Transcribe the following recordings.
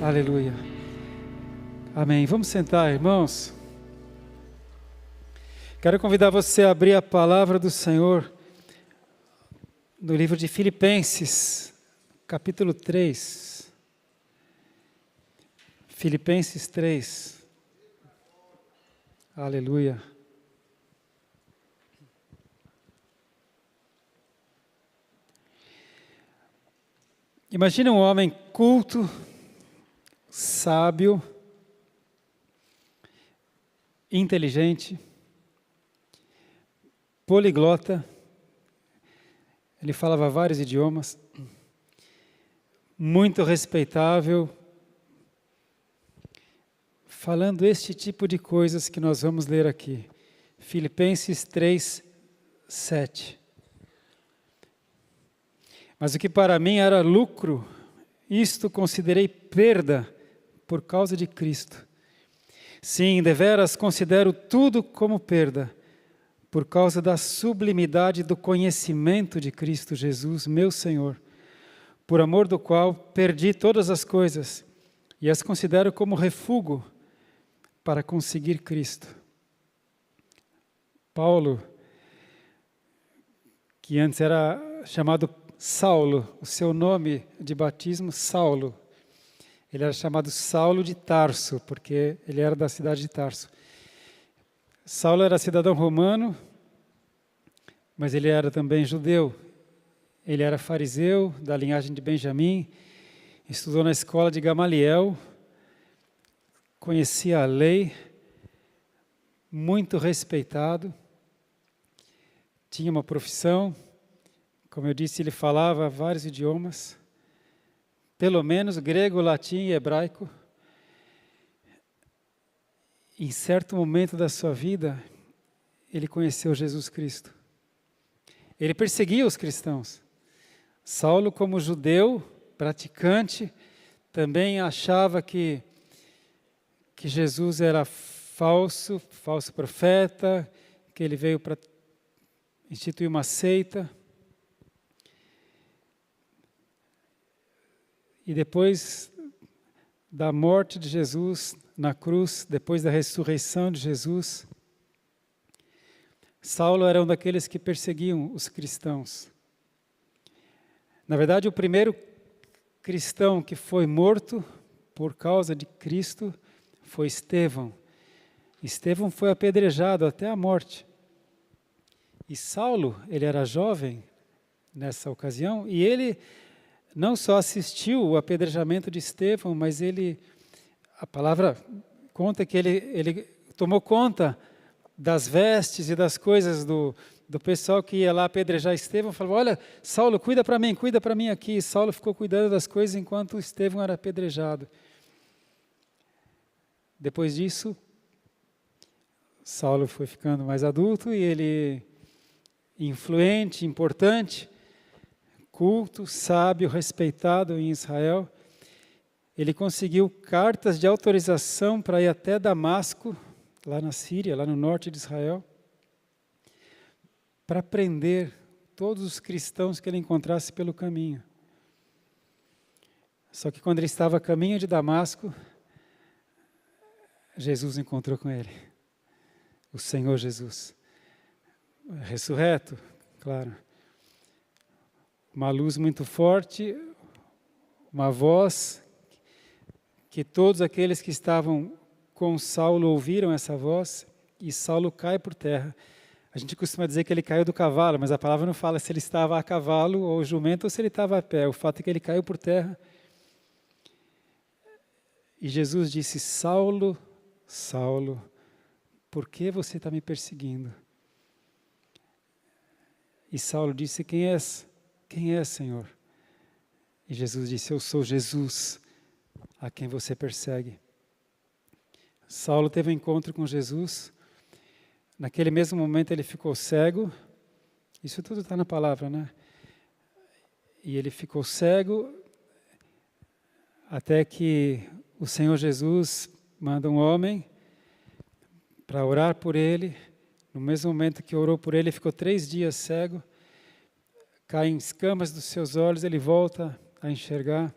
Aleluia. Amém. Vamos sentar, irmãos. Quero convidar você a abrir a palavra do Senhor no livro de Filipenses, capítulo 3. Filipenses 3. Aleluia. Imagina um homem culto, sábio, inteligente, poliglota, ele falava vários idiomas, muito respeitável, falando este tipo de coisas que nós vamos ler aqui. Filipenses 3, 7. Mas o que para mim era lucro, isto considerei perda por causa de Cristo. Sim, deveras considero tudo como perda, por causa da sublimidade do conhecimento de Cristo Jesus, meu Senhor, por amor do qual perdi todas as coisas e as considero como refúgio para conseguir Cristo. Paulo, que antes era chamado Saulo, o seu nome de batismo, Saulo. Ele era chamado Saulo de Tarso, porque ele era da cidade de Tarso. Saulo era cidadão romano, mas ele era também judeu. Ele era fariseu, da linhagem de Benjamim, estudou na escola de Gamaliel, conhecia a lei, muito respeitado, tinha uma profissão. Como eu disse, ele falava vários idiomas, pelo menos grego, latim e hebraico. Em certo momento da sua vida, ele conheceu Jesus Cristo. Ele perseguia os cristãos. Saulo, como judeu, praticante, também achava que Jesus era falso profeta, que ele veio para instituir uma seita. E depois da morte de Jesus na cruz, depois da ressurreição de Jesus, Saulo era um daqueles que perseguiam os cristãos. Na verdade, o primeiro cristão que foi morto por causa de Cristo foi Estevão. Estevão foi apedrejado até a morte. E Saulo, ele era jovem nessa ocasião, e ele não só assistiu o apedrejamento de Estevão, mas a palavra conta que ele tomou conta das vestes e das coisas do pessoal que ia lá apedrejar Estevão. Falou: olha, Saulo, cuida para mim aqui. E Saulo ficou cuidando das coisas enquanto Estevão era apedrejado. Depois disso, Saulo foi ficando mais adulto e ele, influente, importante, culto, sábio, respeitado em Israel, ele conseguiu cartas de autorização para ir até Damasco, lá na Síria, lá no norte de Israel, para prender todos os cristãos que ele encontrasse pelo caminho. Só que quando ele estava a caminho de Damasco, Jesus encontrou com ele, o Senhor Jesus, ressurreto, claro. Uma luz muito forte, uma voz, que todos aqueles que estavam com Saulo ouviram essa voz, e Saulo cai por terra. A gente costuma dizer que ele caiu do cavalo, mas a palavra não fala se ele estava a cavalo ou jumento ou se ele estava a pé. O fato é que ele caiu por terra. E Jesus disse: Saulo, Saulo, por que você está me perseguindo? E Saulo disse: Quem és? Quem é, Senhor? E Jesus disse: eu sou Jesus, a quem você persegue. Saulo teve um encontro com Jesus. Naquele mesmo momento ele ficou cego. Isso tudo está na palavra, né? E ele ficou cego até que o Senhor Jesus manda um homem para orar por ele. No mesmo momento que orou por ele, ele ficou 3 dias cego. Caem escamas dos seus olhos, ele volta a enxergar.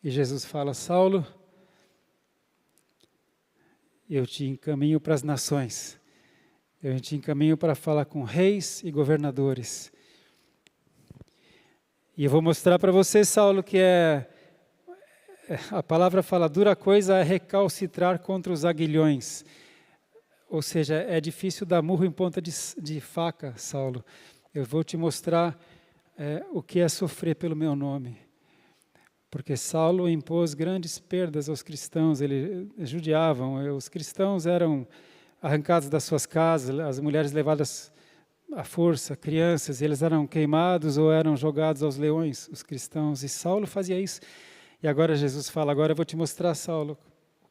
E Jesus fala: Saulo, eu te encaminho para as nações. Eu te encaminho para falar com reis e governadores. E eu vou mostrar para você, Saulo, que a palavra fala, dura coisa é recalcitrar contra os aguilhões. Ou seja, é difícil dar murro em ponta de faca, Saulo. Eu vou te mostrar o que é sofrer pelo meu nome. Porque Saulo impôs grandes perdas aos cristãos, eles judiavam, os cristãos eram arrancados das suas casas, as mulheres levadas à força, crianças, eles eram queimados ou eram jogados aos leões, os cristãos, e Saulo fazia isso. E agora Jesus fala, agora eu vou te mostrar, Saulo,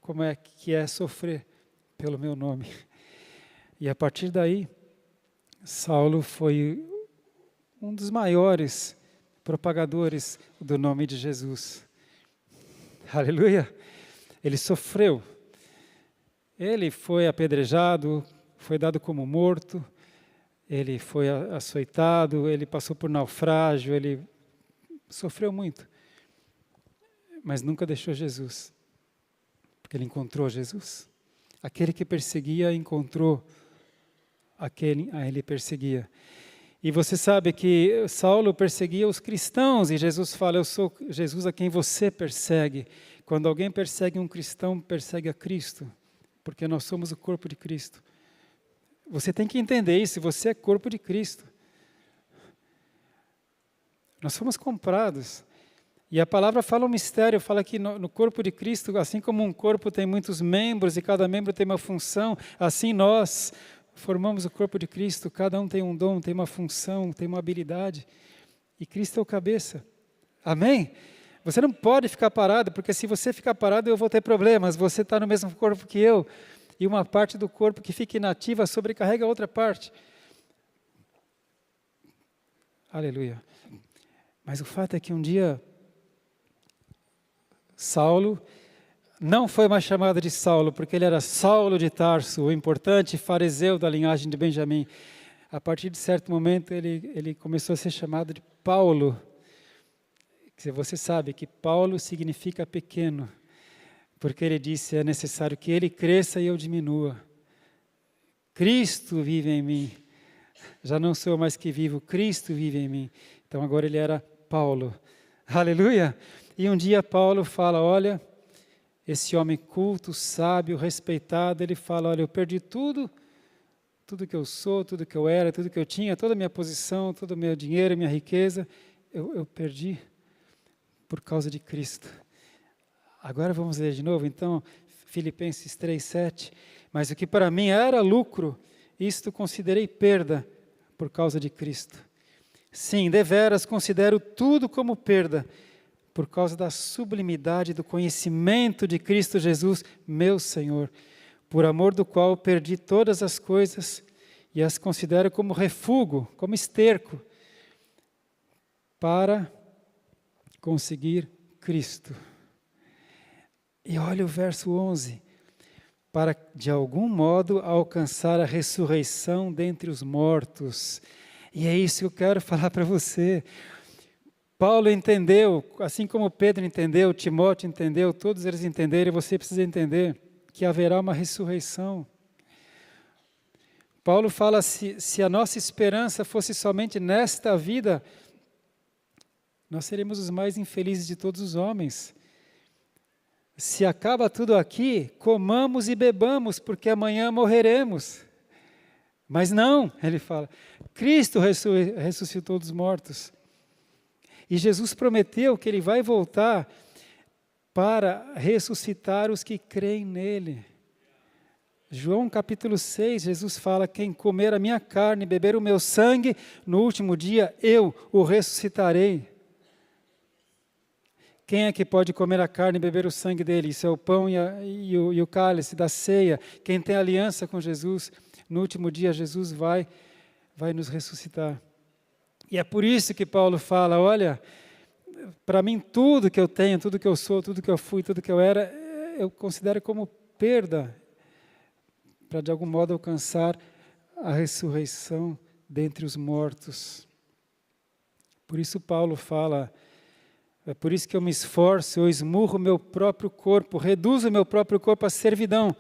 como é que é sofrer pelo meu nome. E a partir daí, Saulo foi um dos maiores propagadores do nome de Jesus. Aleluia! Ele sofreu. Ele foi apedrejado, foi dado como morto, ele foi açoitado, ele passou por naufrágio, ele sofreu muito. Mas nunca deixou Jesus, porque ele encontrou Jesus. Aquele que perseguia encontrou aquele a ele perseguia. E você sabe que Saulo perseguia os cristãos, e Jesus fala, eu sou Jesus a quem você persegue. Quando alguém persegue um cristão, persegue a Cristo, porque nós somos o corpo de Cristo. Você tem que entender isso, você é corpo de Cristo. Nós fomos comprados. E a palavra fala um mistério, fala que no corpo de Cristo, assim como um corpo tem muitos membros e cada membro tem uma função, assim nós formamos o corpo de Cristo, cada um tem um dom, tem uma função, tem uma habilidade, e Cristo é o cabeça. Amém? Você não pode ficar parado, porque se você ficar parado eu vou ter problemas, você está no mesmo corpo que eu, e uma parte do corpo que fica inativa sobrecarrega a outra parte. Aleluia. Mas o fato é que um dia, Saulo não foi mais chamado de Saulo, porque ele era Saulo de Tarso, o importante fariseu da linhagem de Benjamim. A partir de certo momento, ele começou a ser chamado de Paulo. Você sabe que Paulo significa pequeno, porque ele disse, é necessário que ele cresça e eu diminua. Cristo vive em mim. Já não sou mais que vivo, Cristo vive em mim. Então agora ele era Paulo. Aleluia! E um dia Paulo fala, olha, esse homem culto, sábio, respeitado, ele fala, olha, eu perdi tudo que eu sou, tudo que eu era, tudo que eu tinha, toda a minha posição, todo o meu dinheiro, minha riqueza, eu perdi por causa de Cristo. Agora vamos ler de novo, então, Filipenses 3:7. Mas o que para mim era lucro, isto considerei perda por causa de Cristo. Sim, deveras considero tudo como perda, por causa da sublimidade do conhecimento de Cristo Jesus, meu Senhor, por amor do qual perdi todas as coisas e as considero como refúgio, como esterco, para conseguir Cristo. E olha o verso 11, para de algum modo alcançar a ressurreição dentre os mortos. E é isso que eu quero falar para você. Paulo entendeu, assim como Pedro entendeu, Timóteo entendeu, todos eles entenderam, e você precisa entender que haverá uma ressurreição. Paulo fala, se a nossa esperança fosse somente nesta vida, nós seríamos os mais infelizes de todos os homens. Se acaba tudo aqui, comamos e bebamos, porque amanhã morreremos. Mas não, ele fala, Cristo ressuscitou dos mortos. E Jesus prometeu que ele vai voltar para ressuscitar os que creem nele. João capítulo 6, Jesus fala, quem comer a minha carne e beber o meu sangue, no último dia eu o ressuscitarei. Quem é que pode comer a carne e beber o sangue dele? Isso é o pão e o cálice da ceia. Quem tem aliança com Jesus, no último dia Jesus vai nos ressuscitar. E é por isso que Paulo fala, olha, para mim tudo que eu tenho, tudo que eu sou, tudo que eu fui, tudo que eu era, eu considero como perda, para de algum modo alcançar a ressurreição dentre os mortos. Por isso Paulo fala, É por isso que eu me esforço, eu esmurro o meu próprio corpo, reduzo o meu próprio corpo à servidão,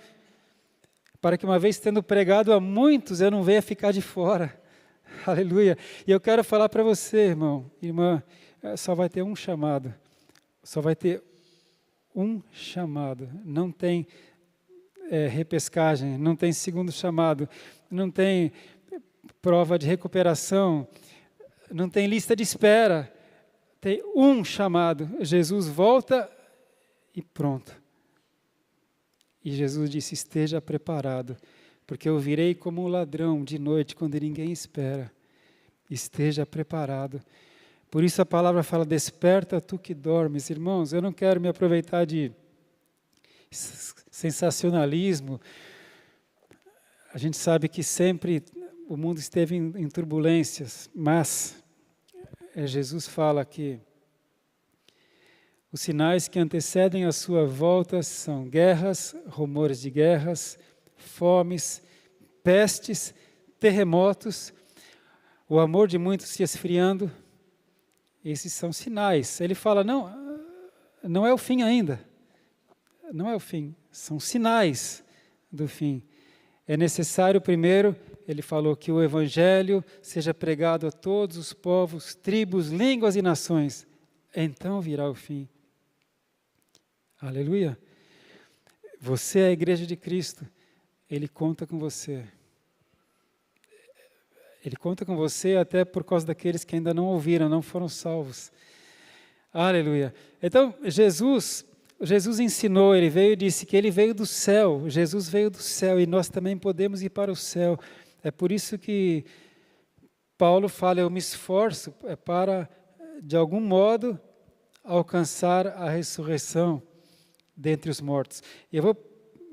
para que uma vez tendo pregado a muitos, eu não venha ficar de fora. Aleluia. E eu quero falar para você, irmão, irmã, só vai ter um chamado. Só vai ter um chamado. Não tem repescagem, não tem segundo chamado, não tem prova de recuperação, não tem lista de espera. Tem um chamado. Jesus volta e pronto. E Jesus disse, esteja preparado, porque eu virei como um ladrão de noite, quando ninguém espera. Esteja preparado. Por isso a palavra fala, desperta tu que dormes. Irmãos, eu não quero me aproveitar de sensacionalismo. A gente sabe que sempre o mundo esteve em turbulências, mas Jesus fala que os sinais que antecedem a sua volta são guerras, rumores de guerras, fomes, pestes, terremotos, o amor de muitos se esfriando. Esses são sinais. Ele fala, não é o fim ainda. Não é o fim, são sinais do fim. É necessário primeiro, ele falou, que o evangelho seja pregado a todos os povos, tribos, línguas e nações. Então virá o fim. Aleluia. Você é a igreja de Cristo. Ele conta com você. Ele conta com você até por causa daqueles que ainda não ouviram, não foram salvos. Aleluia. Então, Jesus ensinou, ele veio e disse que ele veio do céu. Jesus veio do céu e nós também podemos ir para o céu. É por isso que Paulo fala, eu me esforço para, de algum modo, alcançar a ressurreição dentre os mortos. E eu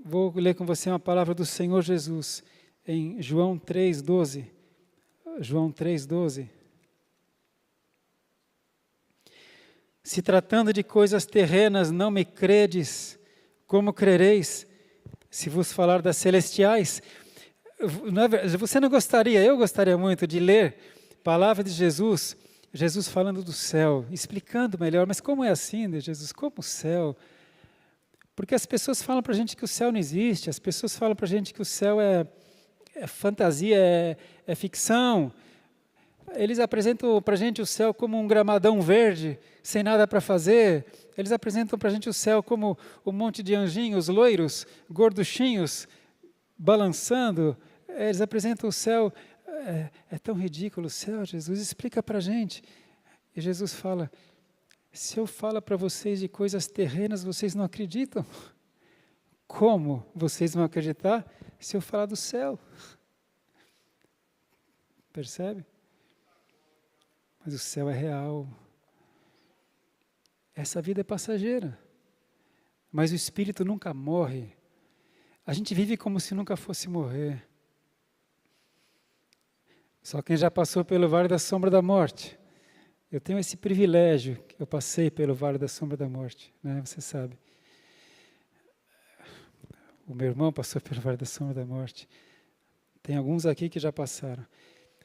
vou ler com você uma palavra do Senhor Jesus, em João 3,12. João 3,12. Se tratando de coisas terrenas, não me credes, como crereis, se vos falar das celestiais? Você não gostaria, eu gostaria muito de ler palavra de Jesus, Jesus falando do céu, explicando melhor, mas como é assim, né, Jesus? Como o céu? Porque as pessoas falam para a gente que o céu não existe, as pessoas falam para a gente que o céu é fantasia, é ficção. Eles apresentam para a gente o céu como um gramadão verde, sem nada para fazer. Eles apresentam para a gente o céu como um monte de anjinhos loiros, gorduchinhos, balançando. Eles apresentam o céu, é tão ridículo o céu, Jesus, explica para a gente. E Jesus fala, se eu falo para vocês de coisas terrenas, vocês não acreditam? Como vocês vão acreditar se eu falar do céu? Percebe? Mas o céu é real. Essa vida é passageira. Mas o espírito nunca morre. A gente vive como se nunca fosse morrer. Só quem já passou pelo vale da sombra da morte. Eu tenho esse privilégio, que eu passei pelo vale da sombra da morte, né? Você sabe. O meu irmão passou pelo vale da sombra da morte. Tem alguns aqui que já passaram.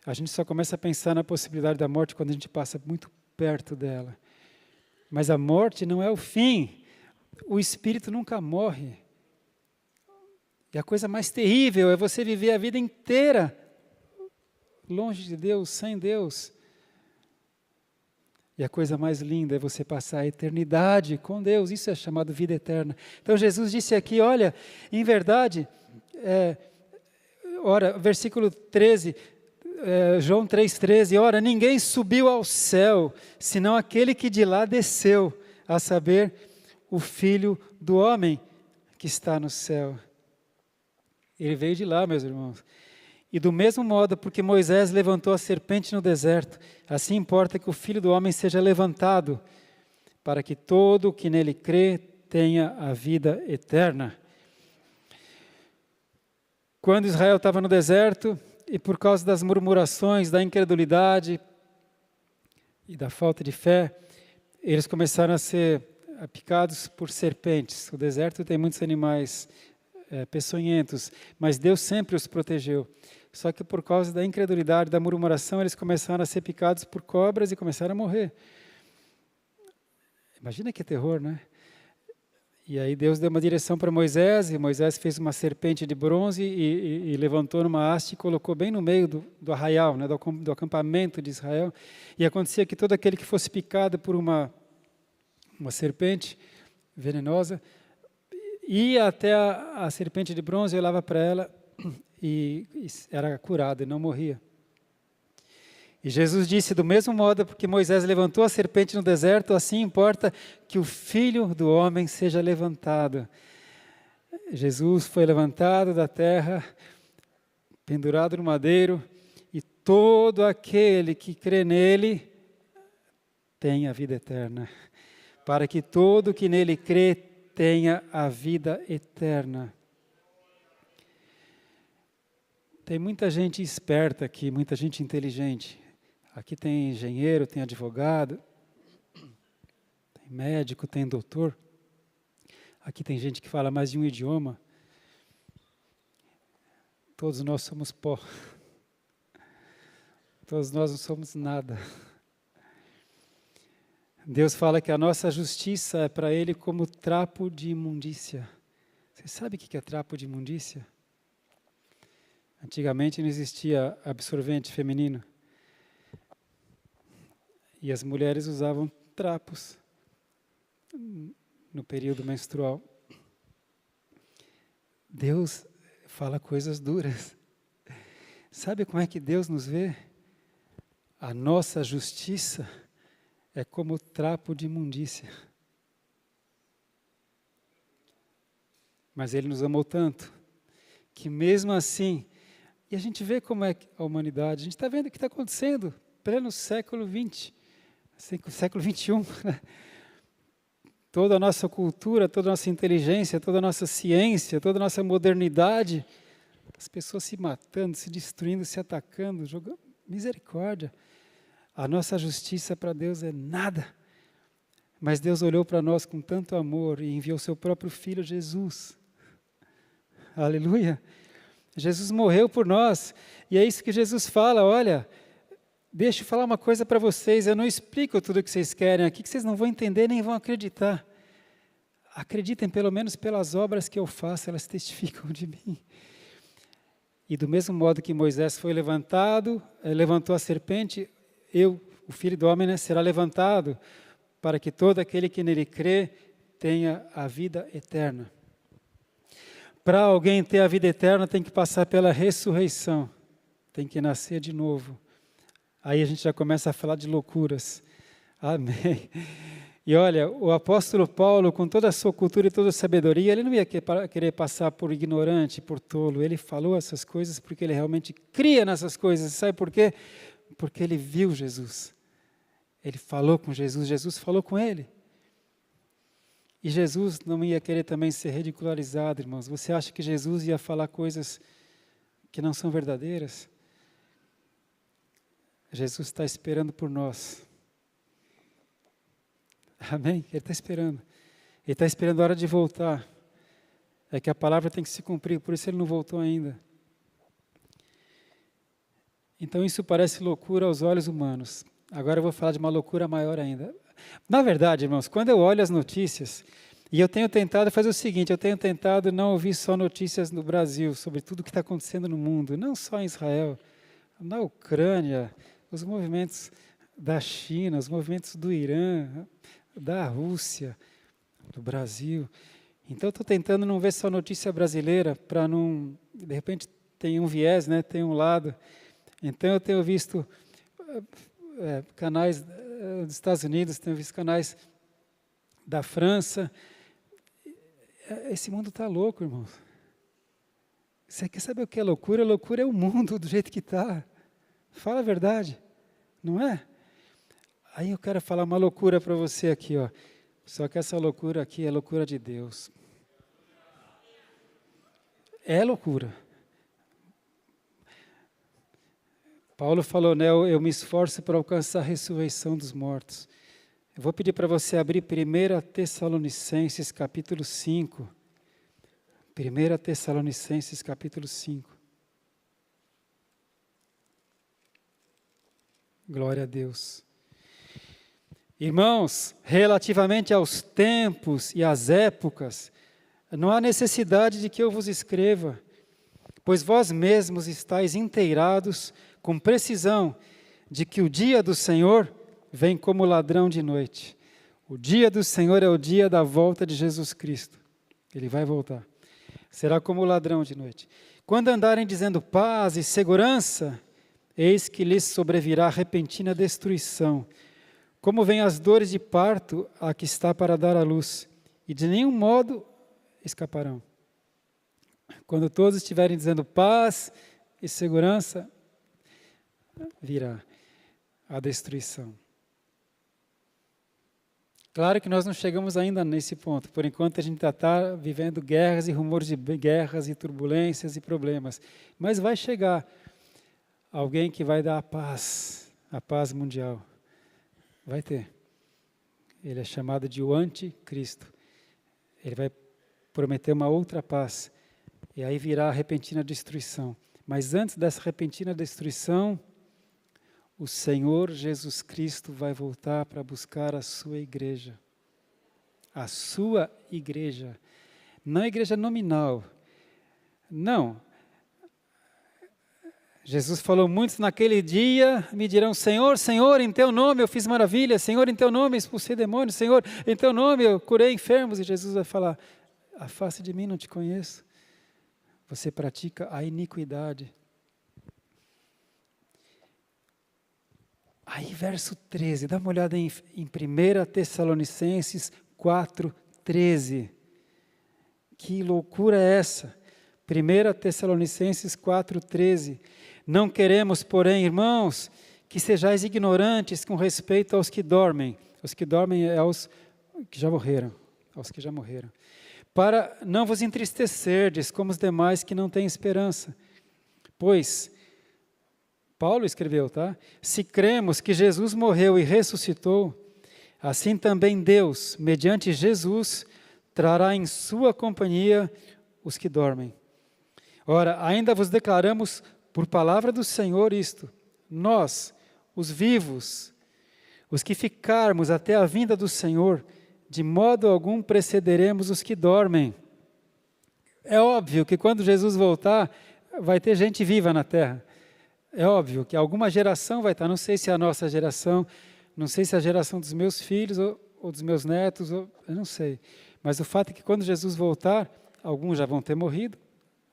A gente só começa a pensar na possibilidade da morte quando a gente passa muito perto dela. Mas a morte não é o fim. O espírito nunca morre. E a coisa mais terrível é você viver a vida inteira longe de Deus, sem Deus. E a coisa mais linda é você passar a eternidade com Deus. Isso é chamado vida eterna. Então Jesus disse aqui, olha, em verdade, versículo 13, João 3,13, ora, ninguém subiu ao céu, senão aquele que de lá desceu, a saber, o Filho do homem que está no céu. Ele veio de lá, meus irmãos. E do mesmo modo, porque Moisés levantou a serpente no deserto, assim importa que o Filho do homem seja levantado, para que todo o que nele crê tenha a vida eterna. Quando Israel estava no deserto, e por causa das murmurações, da incredulidade e da falta de fé, eles começaram a ser picados por serpentes. O deserto tem muitos animais peçonhentos, mas Deus sempre os protegeu. Só que por causa da incredulidade, da murmuração, eles começaram a ser picados por cobras e começaram a morrer. Imagina que terror, né? E aí Deus deu uma direção para Moisés, e Moisés fez uma serpente de bronze e levantou numa haste e colocou bem no meio do arraial, né, do acampamento de Israel. E acontecia que todo aquele que fosse picado por uma serpente venenosa, ia até a serpente de bronze, olhava para ela e era curado e não morria. E Jesus disse, do mesmo modo que Moisés levantou a serpente no deserto, assim importa que o Filho do Homem seja levantado. Jesus foi levantado da terra, pendurado no madeiro, e todo aquele que crê nele tem a vida eterna. Para que todo que nele crê tenha a vida eterna. Tem muita gente esperta aqui, muita gente inteligente. Aqui tem engenheiro, tem advogado, tem médico, tem doutor. Aqui tem gente que fala mais de um idioma. Todos nós somos pó. Todos nós não somos nada. Deus fala que a nossa justiça é para Ele como trapo de imundícia. Você sabe o que é trapo de imundícia? Antigamente não existia absorvente feminino. E as mulheres usavam trapos no período menstrual. Deus fala coisas duras. Sabe como é que Deus nos vê? A nossa justiça é como trapo de imundícia. Mas Ele nos amou tanto, que mesmo assim, e a gente vê como é a humanidade, a gente está vendo o que está acontecendo, pleno século XX, século XXI, né? Toda a nossa cultura, toda a nossa inteligência, toda a nossa ciência, toda a nossa modernidade, as pessoas se matando, se destruindo, se atacando, jogando misericórdia. A nossa justiça para Deus é nada. Mas Deus olhou para nós com tanto amor e enviou seu próprio Filho Jesus. Aleluia! Jesus morreu por nós. E é isso que Jesus fala, olha, deixa eu falar uma coisa para vocês, eu não explico tudo o que vocês querem aqui, que vocês não vão entender nem vão acreditar. Acreditem pelo menos pelas obras que eu faço, elas testificam de mim. E do mesmo modo que Moisés foi levantado, levantou a serpente, o Filho do Homem, né, será levantado, para que todo aquele que nele crê tenha a vida eterna. Para alguém ter a vida eterna tem que passar pela ressurreição, tem que nascer de novo. Aí a gente já começa a falar de loucuras. Amém. E olha, o apóstolo Paulo, com toda a sua cultura e toda a sabedoria, ele não ia querer passar por ignorante, por tolo. Ele falou essas coisas porque ele realmente cria nessas coisas. Sabe por quê? Porque ele viu Jesus. Ele falou com Jesus, Jesus falou com ele. E Jesus não ia querer também ser ridicularizado, irmãos. Você acha que Jesus ia falar coisas que não são verdadeiras? Jesus está esperando por nós. Amém? Ele está esperando. Ele está esperando a hora de voltar. É que a palavra tem que se cumprir, por isso ele não voltou ainda. Então isso parece loucura aos olhos humanos. Agora eu vou falar de uma loucura maior ainda. Na verdade, irmãos, quando eu olho as notícias, e eu tenho tentado fazer o seguinte, eu tenho tentado não ouvir só notícias no Brasil, sobre tudo o que está acontecendo no mundo, não só em Israel, na Ucrânia, os movimentos da China, os movimentos do Irã, da Rússia, do Brasil. Então, eu estou tentando não ver só notícia brasileira, para não, de repente, tem um viés, né, tem um lado. Então, eu tenho visto canais dos Estados Unidos, tenho visto canais da França. Esse mundo está louco, irmãos. Você quer saber o que é loucura? Loucura é o mundo do jeito que está. Fala a verdade, não é? Aí eu quero falar uma loucura para você aqui, ó. Só que essa loucura aqui é loucura de Deus. É loucura. Paulo falou, né? Eu me esforço para alcançar a ressurreição dos mortos. Eu vou pedir para você abrir 1 Tessalonicenses capítulo 5. 1 Tessalonicenses capítulo 5. Glória a Deus. Irmãos, relativamente aos tempos e às épocas, não há necessidade de que eu vos escreva, pois vós mesmos estáis inteirados com precisão de que o dia do Senhor vem como ladrão de noite. O dia do Senhor é o dia da volta de Jesus Cristo. Ele vai voltar. Será como o ladrão de noite. Quando andarem dizendo paz e segurança, eis que lhes sobrevirá repentina destruição, como vêm as dores de parto a que está para dar à luz, e de nenhum modo escaparão. Quando todos estiverem dizendo paz e segurança, virá a destruição. Claro que nós não chegamos ainda nesse ponto. Por enquanto a gente está vivendo guerras e rumores de guerras e turbulências e problemas. Mas vai chegar alguém que vai dar a paz mundial. Vai ter. Ele é chamado de o anticristo. Ele vai prometer uma outra paz. E aí virá a repentina destruição. Mas antes dessa repentina destruição, o Senhor Jesus Cristo vai voltar para buscar a sua igreja. A sua igreja. Não a igreja nominal. Não. Jesus falou, muitos naquele dia me dirão, Senhor, Senhor, em teu nome eu fiz maravilha, Senhor, em teu nome eu expulsei demônios, Senhor, em teu nome eu curei enfermos. E Jesus vai falar, afaste de mim, não te conheço. Você pratica a iniquidade. Aí, verso 13, dá uma olhada em 1 Tessalonicenses 4:13. Que loucura é essa? 1 Tessalonicenses 4:13. Não queremos, porém, irmãos, que sejais ignorantes com respeito aos que dormem. Os que dormem é aos que já morreram. Aos que já morreram. Para não vos entristecerdes como os demais que não têm esperança. Pois, Paulo escreveu, tá? Se cremos que Jesus morreu e ressuscitou, assim também Deus, mediante Jesus, trará em sua companhia os que dormem. Ora, ainda vos declaramos por palavra do Senhor isto, nós, os vivos, os que ficarmos até a vinda do Senhor, de modo algum precederemos os que dormem. É óbvio que quando Jesus voltar, vai ter gente viva na terra. É óbvio que alguma geração vai estar, não sei se é a nossa geração, não sei se é a geração dos meus filhos ou dos meus netos, eu não sei. Mas o fato é que quando Jesus voltar, alguns já vão ter morrido,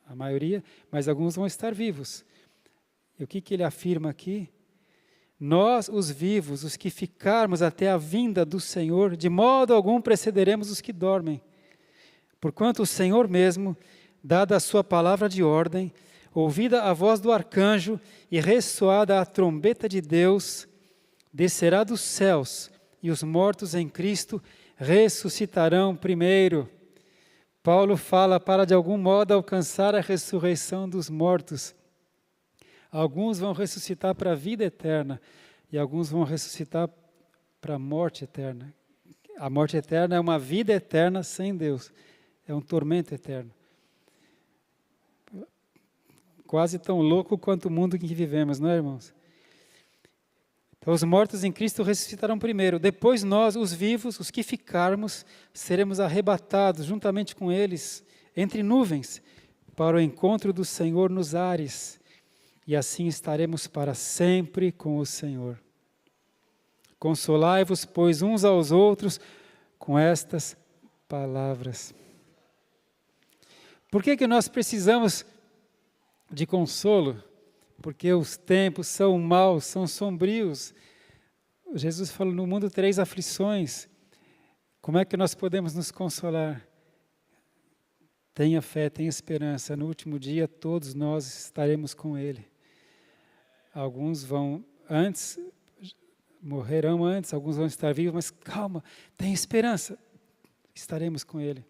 a maioria, mas alguns vão estar vivos. E o que ele afirma aqui? Nós, os vivos, os que ficarmos até a vinda do Senhor, de modo algum precederemos os que dormem. Porquanto o Senhor mesmo, dada a sua palavra de ordem, ouvida a voz do arcanjo e ressoada a trombeta de Deus, descerá dos céus e os mortos em Cristo ressuscitarão primeiro. Paulo fala para de algum modo alcançar a ressurreição dos mortos. Alguns vão ressuscitar para a vida eterna e alguns vão ressuscitar para a morte eterna. A morte eterna é uma vida eterna sem Deus, é um tormento eterno. Quase tão louco quanto o mundo em que vivemos, não é, irmãos? Então, os mortos em Cristo ressuscitarão primeiro. Depois nós, os vivos, os que ficarmos, seremos arrebatados juntamente com eles, entre nuvens, para o encontro do Senhor nos ares. E assim estaremos para sempre com o Senhor. Consolai-vos, pois, uns aos outros com estas palavras. Por que nós precisamos de consolo? Porque os tempos são maus, são sombrios. Jesus falou, no mundo tereis aflições. Como é que nós podemos nos consolar? Tenha fé, tenha esperança. No último dia, todos nós estaremos com Ele. Alguns vão antes, morrerão antes, alguns vão estar vivos, mas calma, tenha esperança. Estaremos com Ele.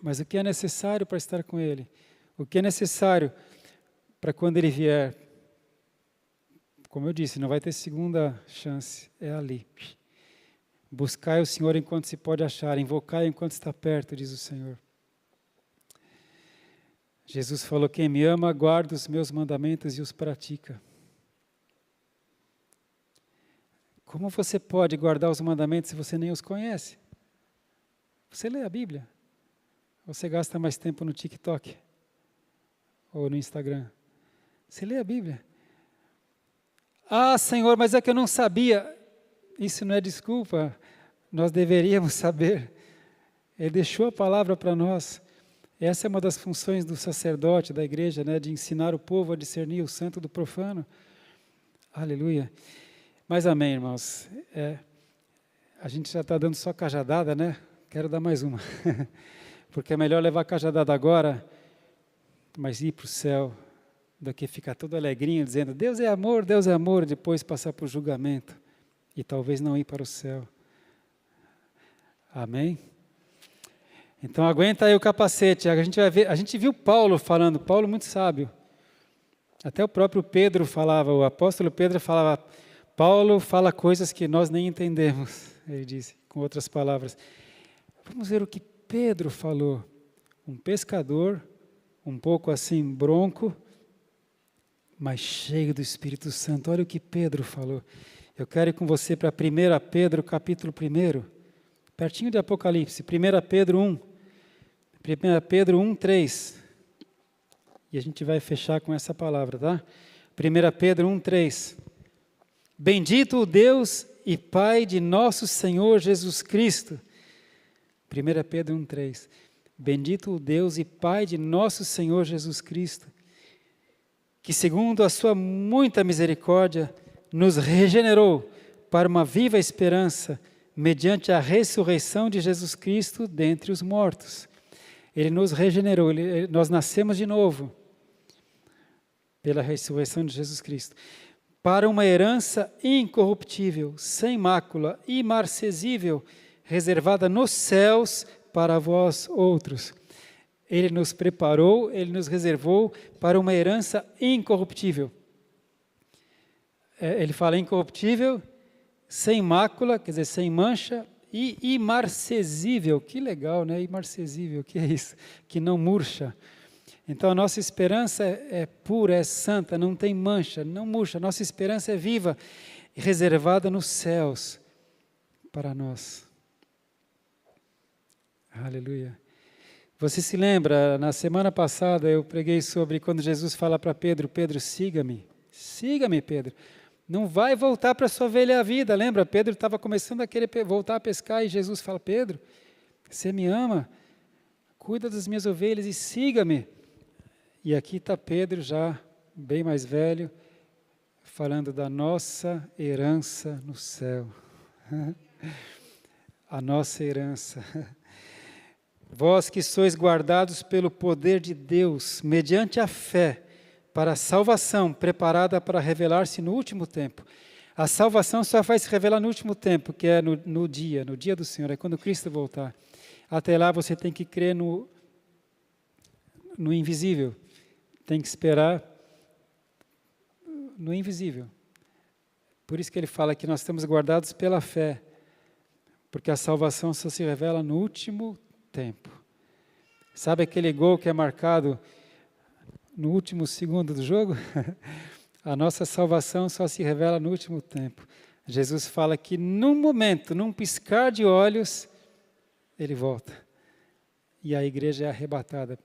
Mas o que é necessário para estar com Ele? O que é necessário para quando Ele vier? Como eu disse, não vai ter segunda chance, é ali. Buscai o Senhor enquanto se pode achar, invocai enquanto está perto, diz o Senhor. Jesus falou, quem me ama, guarda os meus mandamentos e os pratica. Como você pode guardar os mandamentos se você nem os conhece? Você lê a Bíblia? Ou você gasta mais tempo no TikTok? Ou no Instagram? Você lê a Bíblia? Ah, Senhor, mas é que eu não sabia. Isso não é desculpa. Nós deveríamos saber. Ele deixou a palavra para nós. Essa é uma das funções do sacerdote, da igreja, né, de ensinar o povo a discernir o santo do profano. Aleluia. Mas amém, irmãos. A gente já está dando só cajadada, né? Quero dar mais uma. Porque é melhor levar a cajadada agora, mas ir para o céu, do que ficar todo alegrinho, dizendo Deus é amor, e depois passar por julgamento e talvez não ir para o céu. Amém? Então aguenta aí o capacete. A gente viu Paulo falando, Paulo muito sábio. Até o próprio Pedro falava, o apóstolo Pedro falava, Paulo fala coisas que nós nem entendemos, ele disse, com outras palavras. Vamos ver o que Pedro falou. Um pescador, um pouco assim bronco, mas cheio do Espírito Santo. Olha o que Pedro falou. Eu quero ir com você para 1 Pedro, capítulo 1, pertinho de Apocalipse, 1 Pedro 1. 1 Pedro 1, 3. E a gente vai fechar com essa palavra, tá? 1 Pedro 1, 3. Bendito o Deus e Pai de nosso Senhor Jesus Cristo. 1 Pedro 1, 3. Bendito o Deus e Pai de nosso Senhor Jesus Cristo, que segundo a sua muita misericórdia, nos regenerou para uma viva esperança, mediante a ressurreição de Jesus Cristo dentre os mortos. Ele nos regenerou, nós nascemos de novo, pela ressurreição de Jesus Cristo, para uma herança incorruptível, sem mácula, imarcessível, reservada nos céus para vós outros. Ele nos preparou, Ele nos reservou para uma herança incorruptível. Ele fala incorruptível, sem mácula, quer dizer, sem mancha, e imarcessível. Que legal, né? Imarcessível, que é isso? Que não murcha. Então a nossa esperança é pura, é santa, não tem mancha, não murcha. Nossa esperança é viva, reservada nos céus para nós. Aleluia. Você se lembra, na semana passada eu preguei sobre quando Jesus fala para Pedro, Pedro, siga-me. Siga-me, Pedro. Não vai voltar para a sua velha vida. Lembra? Pedro estava começando a querer voltar a pescar e Jesus fala, Pedro, você me ama? Cuida das minhas ovelhas e siga-me. E aqui está Pedro já bem mais velho, falando da nossa herança no céu. A nossa herança. Vós que sois guardados pelo poder de Deus, mediante a fé, para a salvação preparada para revelar-se no último tempo. A salvação só vai se revelar no último tempo, que é no dia do Senhor, é quando Cristo voltar. Até lá você tem que crer no invisível, tem que esperar no invisível. Por isso que ele fala que nós estamos guardados pela fé, porque a salvação só se revela no último tempo. Sabe aquele gol que é marcado no último segundo do jogo? A nossa salvação só se revela no último tempo. Jesus fala que num momento, num piscar de olhos, ele volta. E a igreja é arrebatada.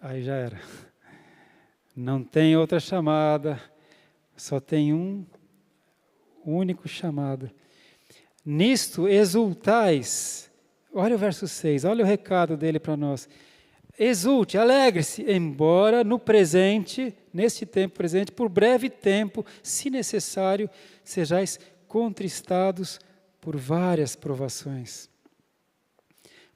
Aí já era. Não tem outra chamada, só tem um único chamado. Nisto exultais. Olha o verso 6, olha o recado dele para nós. Exulte, alegre-se, embora no presente, neste tempo presente, por breve tempo, se necessário, sejais contristados por várias provações.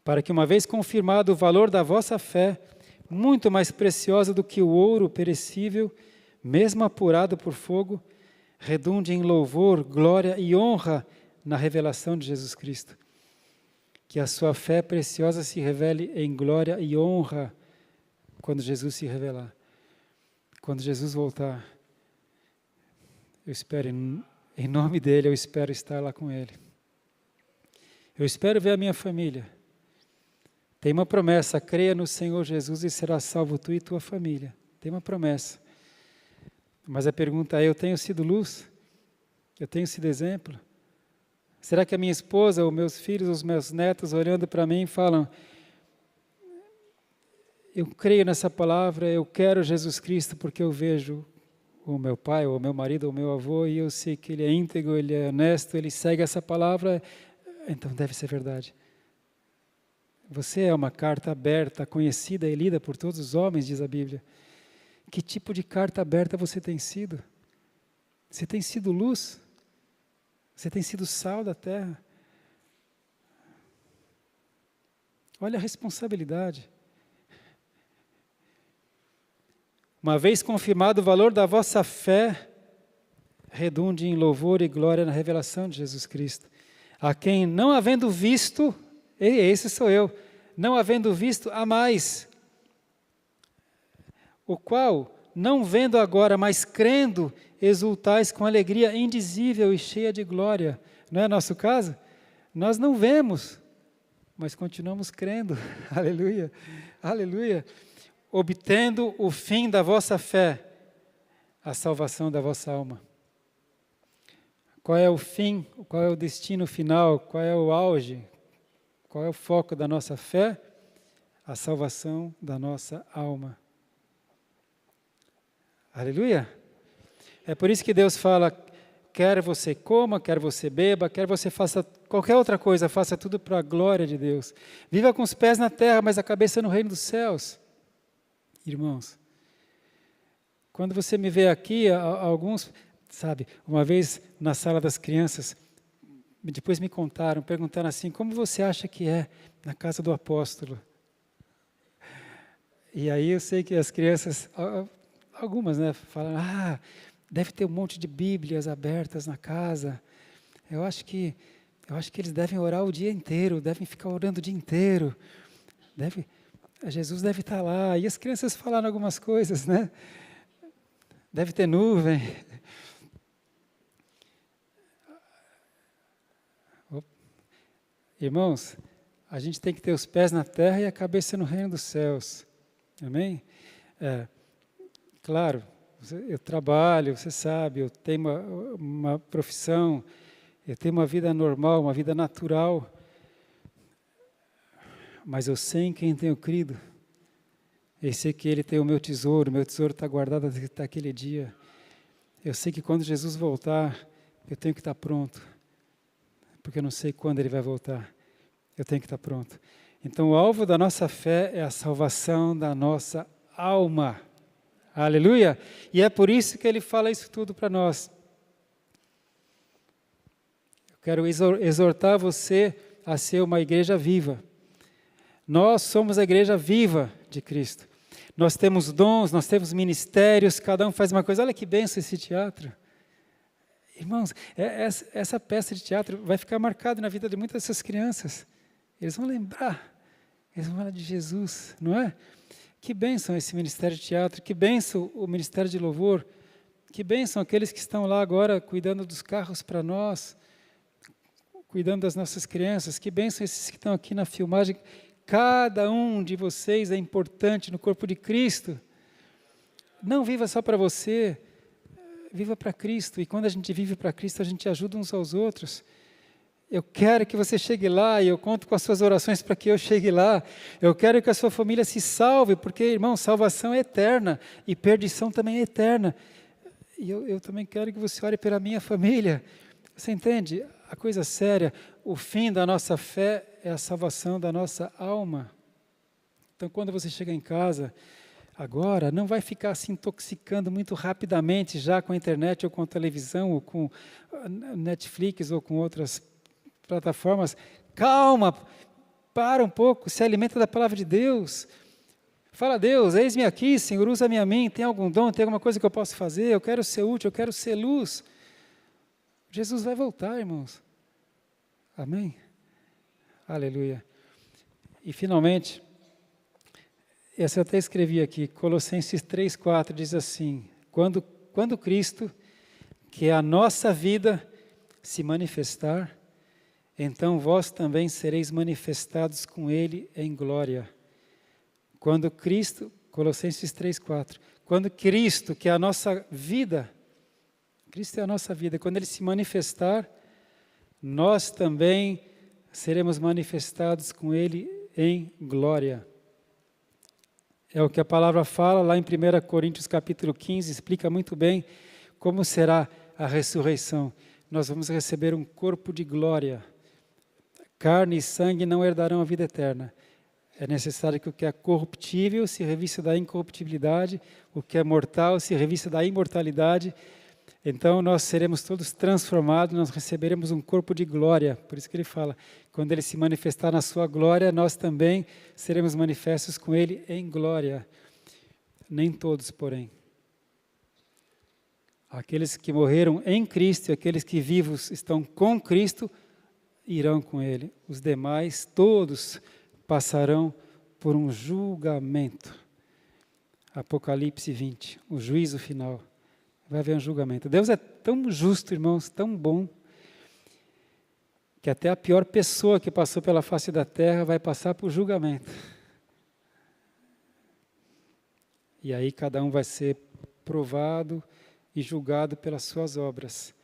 Para que, uma vez confirmado o valor da vossa fé, muito mais preciosa do que o ouro perecível, mesmo apurado por fogo, redunde em louvor, glória e honra na revelação de Jesus Cristo. Que a sua fé preciosa se revele em glória e honra quando Jesus se revelar. Quando Jesus voltar, eu espero, em nome dele, eu espero estar lá com ele. Eu espero ver a minha família. Tem uma promessa, creia no Senhor Jesus e será salvo tu e tua família. Tem uma promessa. Mas a pergunta é, eu tenho sido luz? Eu tenho sido exemplo? Será que a minha esposa, os meus filhos, os meus netos olhando para mim falam: eu creio nessa palavra, eu quero Jesus Cristo porque eu vejo o meu pai, ou o meu marido, ou o meu avô, e eu sei que ele é íntegro, ele é honesto, ele segue essa palavra, então deve ser verdade. Você é uma carta aberta, conhecida e lida por todos os homens, diz a Bíblia. Que tipo de carta aberta você tem sido? Você tem sido luz? Você tem sido sal da terra? Olha a responsabilidade. Uma vez confirmado o valor da vossa fé, redunde em louvor e glória na revelação de Jesus Cristo, a quem, não havendo visto, esse sou eu, não havendo visto, amais, o qual, não vendo agora, mas crendo, exultais com alegria indizível e cheia de glória. Não é nosso caso? Nós não vemos, mas continuamos crendo. Aleluia, aleluia. Obtendo o fim da vossa fé, a salvação da vossa alma. Qual é o fim? Qual é o destino final? Qual é o auge? Qual é o foco da nossa fé? A salvação da nossa alma. Aleluia! É por isso que Deus fala, quer você coma, quer você beba, quer você faça qualquer outra coisa, faça tudo para a glória de Deus. Viva com os pés na terra, mas a cabeça no reino dos céus. Irmãos, quando você me vê aqui, alguns, sabe, uma vez na sala das crianças, depois me contaram, perguntaram assim, como você acha que é na casa do apóstolo? E aí eu sei que as crianças, algumas, né, falam, deve ter um monte de Bíblias abertas na casa. Eu acho que eles devem orar o dia inteiro, devem ficar orando o dia inteiro. Jesus deve estar lá. E as crianças falaram algumas coisas, né? Deve ter nuvem. Irmãos, a gente tem que ter os pés na terra e a cabeça no reino dos céus. Amém? Claro, eu trabalho, você sabe, eu tenho uma profissão, eu tenho uma vida normal, uma vida natural, mas eu sei em quem tenho crido. Eu sei que Ele tem o meu tesouro está guardado até aquele dia. Eu sei que quando Jesus voltar, eu tenho que estar pronto, porque eu não sei quando Ele vai voltar. Eu tenho que estar pronto. Então, o alvo da nossa fé é a salvação da nossa alma. Aleluia! E é por isso que Ele fala isso tudo para nós. Eu quero exortar você a ser uma igreja viva. Nós somos a igreja viva de Cristo. Nós temos dons, nós temos ministérios, cada um faz uma coisa. Olha que bênção esse teatro. Irmãos, essa peça de teatro vai ficar marcada na vida de muitas dessas crianças. Eles vão lembrar de Jesus, não é? Que bênção esse ministério de teatro, que bênção o ministério de louvor, que bênção aqueles que estão lá agora cuidando dos carros para nós, cuidando das nossas crianças, que bênção esses que estão aqui na filmagem. Cada um de vocês é importante no corpo de Cristo. Não viva só para você, viva para Cristo. E quando a gente vive para Cristo, a gente ajuda uns aos outros. Eu quero que você chegue lá e eu conto com as suas orações para que eu chegue lá. Eu quero que a sua família se salve, porque, irmão, salvação é eterna e perdição também é eterna. E eu também quero que você ore pela minha família. Você entende? A coisa séria, o fim da nossa fé é a salvação da nossa alma. Então, quando você chega em casa, agora, não vai ficar se intoxicando muito rapidamente já com a internet ou com a televisão ou com Netflix ou com outras plataformas. Calma, para um pouco, se alimenta da palavra de Deus. Fala, Deus, eis-me aqui, Senhor, usa-me a mim, tem algum dom, tem alguma coisa que eu posso fazer, eu quero ser útil, eu quero ser luz. Jesus vai voltar, irmãos. Amém? Aleluia. E finalmente, essa eu até escrevi aqui, Colossenses 3,4 diz assim, quando Cristo, que é a nossa vida, se manifestar, então vós também sereis manifestados com Ele em glória. Quando Cristo, Colossenses 3,4, quando Cristo, que é a nossa vida, Cristo é a nossa vida. Quando Ele se manifestar, nós também seremos manifestados com Ele em glória. É o que a palavra fala lá em 1 Coríntios capítulo 15, explica muito bem como será a ressurreição. Nós vamos receber um corpo de glória. Carne e sangue não herdarão a vida eterna. É necessário que o que é corruptível se revista da incorruptibilidade, o que é mortal se revista da imortalidade. Então nós seremos todos transformados, nós receberemos um corpo de glória. Por isso que ele fala, quando Ele se manifestar na sua glória, nós também seremos manifestos com Ele em glória. Nem todos, porém. Aqueles que morreram em Cristo e aqueles que vivos estão com Cristo, irão com Ele. Os demais, todos, passarão por um julgamento. Apocalipse 20, o juízo final. Vai haver um julgamento. Deus é tão justo, irmãos, tão bom, que até a pior pessoa que passou pela face da terra vai passar por julgamento. E aí cada um vai ser provado e julgado pelas suas obras.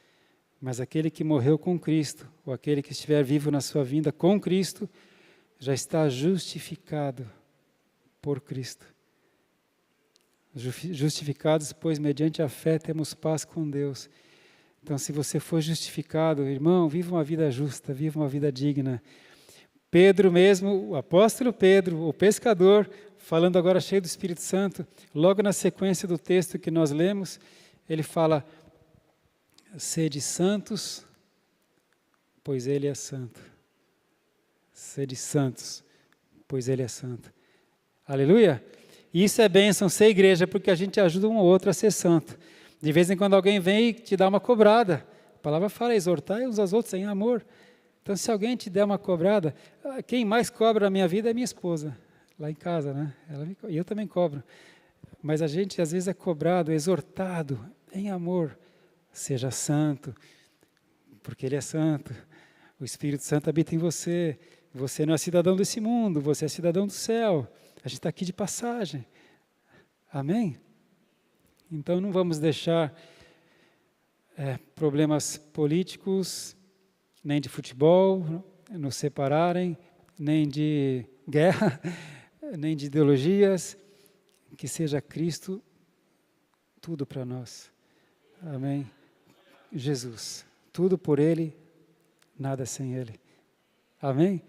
Mas aquele que morreu com Cristo, ou aquele que estiver vivo na sua vinda com Cristo, já está justificado por Cristo. Justificados, pois mediante a fé temos paz com Deus. Então, se você for justificado, irmão, viva uma vida justa, viva uma vida digna. Pedro mesmo, o apóstolo Pedro, o pescador, falando agora cheio do Espírito Santo, logo na sequência do texto que nós lemos, ele fala, sede santos, pois Ele é santo. Sede santos, pois Ele é santo. Aleluia! E isso é bênção, ser igreja, porque a gente ajuda um ou outro a ser santo. De vez em quando alguém vem e te dá uma cobrada. A palavra fala, exortai uns aos outros em amor. Então, se alguém te der uma cobrada, quem mais cobra na minha vida é minha esposa, lá em casa, né? E eu também cobro. Mas a gente, às vezes, é cobrado, exortado em amor. Seja santo, porque Ele é santo. O Espírito Santo habita em você. Você não é cidadão desse mundo, você é cidadão do céu. A gente está aqui de passagem. Amém? Então não vamos deixar problemas políticos, nem de futebol, nos separarem, nem de guerra, nem de ideologias. Que seja Cristo tudo para nós. Amém? Jesus. Tudo por Ele, nada sem Ele. Amém?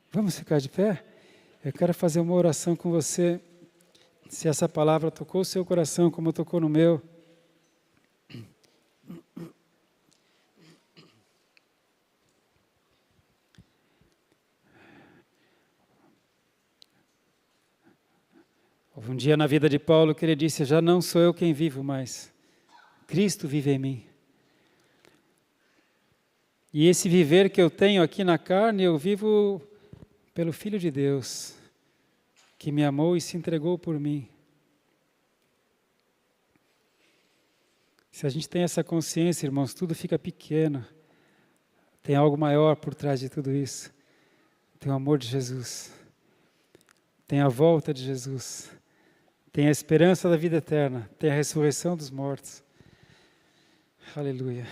Vamos ficar de pé? Eu quero fazer uma oração com você. Se essa palavra tocou o seu coração como tocou no meu. Houve um dia na vida de Paulo que ele disse, já não sou eu quem vivo mais, Cristo vive em mim. E esse viver que eu tenho aqui na carne, eu vivo pelo Filho de Deus, que me amou e se entregou por mim. Se a gente tem essa consciência, irmãos, tudo fica pequeno. Tem algo maior por trás de tudo isso. Tem o amor de Jesus. Tem a volta de Jesus. Tem a esperança da vida eterna. Tem a ressurreição dos mortos. Aleluia.